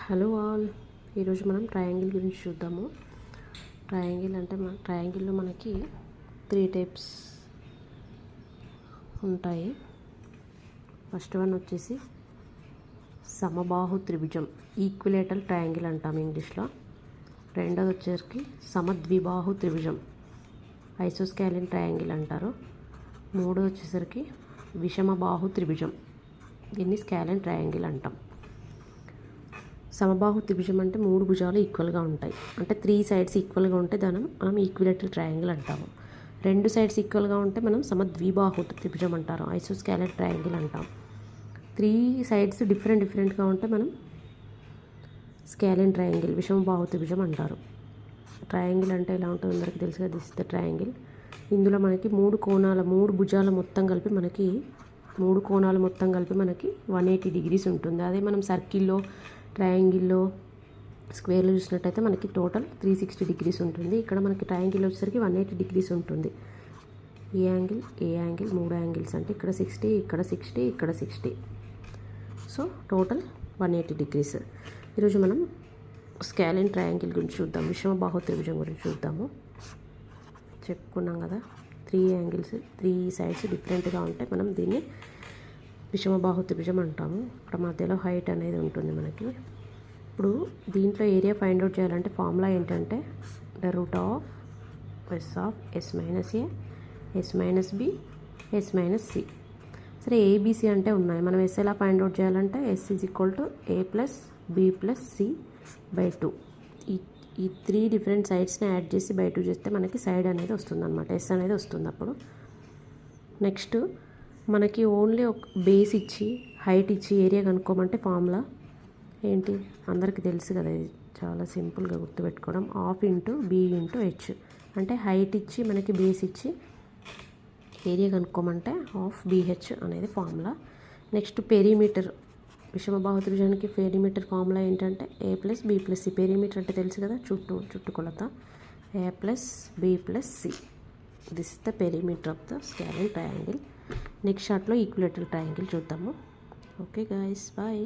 Hello all, ఈరోజు మనం triangle గురించి చూద్దాము. ట్రయాంగిల్ అంటే ట్రయాంగిల్లో మనకి 3 టైప్స్ ఉంటాయి. ఫస్ట్ వన్ వచ్చేసి సమబాహు త్రిభుజం, ఈక్విలేటరల్ ట్రయాంగిల్ అంటాం ఇంగ్లీష్లో. రెండోది వచ్చేసరికి సమద్విబాహు త్రిభుజం, ఐసోస్కాలిన్ ట్రయాంగిల్ అంటారు. మూడోది వచ్చేసరికి విషమబాహు త్రిభుజం, దీన్ని స్కాలిన్ ట్రయాంగిల్ అంటాం. సమబాహు త్రిభుజం అంటే 3 భుజాలు ఈక్వల్గా ఉంటాయి, అంటే 3 సైడ్స్ ఈక్వల్గా ఉంటే దాన్ని మనం ఈక్విలేటరల్ ట్రయాంగిల్ అంటాము. 2 సైడ్స్ ఈక్వల్గా ఉంటే మనం సమద్విబాహు త్రిభుజం అంటారు, ఐసోస్కాలిన్ ట్రయాంగిల్ అంటాం. 3 సైడ్స్ డిఫరెంట్గా ఉంటే మనం స్కాలిన్ ట్రయాంగిల్, విషమబాహు త్రిభుజం అంటారు. ట్రయాంగిల్ అంటే ఎలా ఉంటుందో అందరికీ తెలుసు కదా, దిస్ ద ట్రయాంగిల్. ఇందులో మనకి 3 భుజాల మొత్తం కలిపి మనకి 180 డిగ్రీస్ ఉంటుంది. అదే మనం సర్కిల్లో, ట్రయాంగిల్లో, స్క్వేర్లో చూసినట్టయితే మనకి టోటల్ 360 డిగ్రీస్ ఉంటుంది. ఇక్కడ మనకి ట్రయాంగిల్ వచ్చేసరికి 180 డిగ్రీస్ ఉంటుంది. ఏ యాంగిల్ 3 యాంగిల్స్ అంటే ఇక్కడ 60, ఇక్కడ 60, ఇక్కడ 60, సో టోటల్ 180 డిగ్రీస్. ఈరోజు మనం స్కాలిన్ ట్రయాంగిల్ గురించి చూద్దాం, విషమబాహు త్రిభుజం గురించి చూద్దాము. చెప్పుకున్నాం కదా, 3 సైడ్స్ డిఫరెంట్గా ఉంటాయి, మనం దీన్ని విషమబాహు త్రిభుజం అంటాము. ఇక్కడ మధ్యలో హైట్ అనేది ఉంటుంది మనకి. ఇప్పుడు దీంట్లో ఏరియా ఫైండ్ అవుట్ చేయాలంటే ఫార్ములా ఏంటంటే √S(S-A)S-B S-C. సరే, ఏబిసి అంటే ఉన్నాయి, మనం ఎస్ ఎలా ఫైండ్ అవుట్ చేయాలంటే S =A+B+C/2. ఈ 3 డిఫరెంట్ సైడ్స్ని యాడ్ చేసి బై 2 చేస్తే మనకి సైడ్ అనేది వస్తుంది అనమాట, ఎస్ అనేది వస్తుంది. అప్పుడు నెక్స్ట్ మనకి ఓన్లీ ఒక బేస్ ఇచ్చి హైట్ ఇచ్చి ఏరియా కనుక్కోమంటే ఫార్ములా ఏంటి అందరికీ తెలుసు కదా, ఇది చాలా సింపుల్గా గుర్తుపెట్టుకోవడం. ½ × B/H, అంటే హైట్ ఇచ్చి మనకి బేస్ ఇచ్చి ఏరియా కనుక్కోమంటే ½ BH అనేది ఫార్ములా. నెక్స్ట్ పెరిమీటర్, విషమబాహు త్రిభుజానికి పెరిమీటర్ ఫార్ములా ఏంటంటే A+B+C. పెరిమీటర్ అంటే తెలుసు కదా, చుట్టుకొలత. A+B+C, this is the perimeter of the scalene triangle. Next షార్ట్లో ఈక్విలేటరల్ ట్రయాంగిల్ చూద్దాము. Okay guys, bye.